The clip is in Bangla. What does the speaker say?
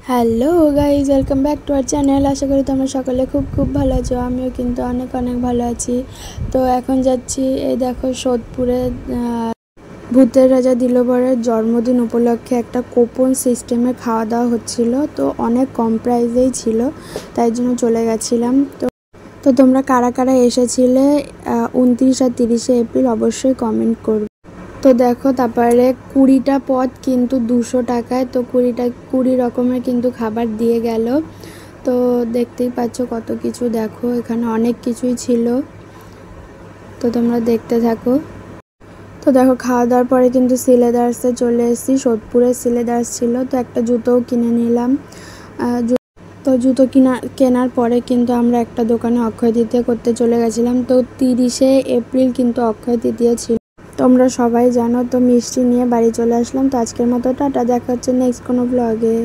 Hello guys, welcome back to our channel. আশা করি তোমরা সকলে খুব খুব ভালো আছো। আমিও কিন্তু অনেক অনেক ভালো আছি। তো এখন যাচ্ছি, এই দেখো, সোদপুরে ভূতের রাজা দিলবরের জন্মদিন উপলক্ষে একটা কুপন সিস্টেমে খাওয়া দাওয়া হচ্ছিল। তো অনেক কম প্রাইসেই ছিল, তাই জন্য চলে গেছিলাম। তো তোমরা কারা কারা এসেছিলে 29 আর 30শে এপ্রিল অবশ্যই কমেন্ট করবে। তো দেখো, তারপরে 20টা পদ কিন্তু 200 টাকায়। তো 20 রকমের কিন্তু খাবার দিয়ে গেল। তো দেখতেই পাচ্ছ কত কিছু, দেখো এখানে অনেক কিছুই ছিল। তো তোমরা দেখতে থাকো। তো দেখো, খাওয়া দাওয়ার পরে কিন্তু সিলেদার্সে চলে এসেছি। সোদপুরে সিলেদার্স ছিল, তো একটা জুতোও কিনে নিলাম। তো জুতো কেনার পরে কিন্তু আমরা একটা দোকানে অক্ষয় তৃতীয়া করতে চলে গেছিলাম। তো 30শে এপ্রিল কিন্তু অক্ষয় তৃতীয়া ছিল, তোমরা সবাই জানো। তো মিষ্টি নিয়ে বাড়ি চলে আসলাম। তো আজকের মতো টাটা, দেখা হচ্ছে নেক্সট কোনো ব্লগে।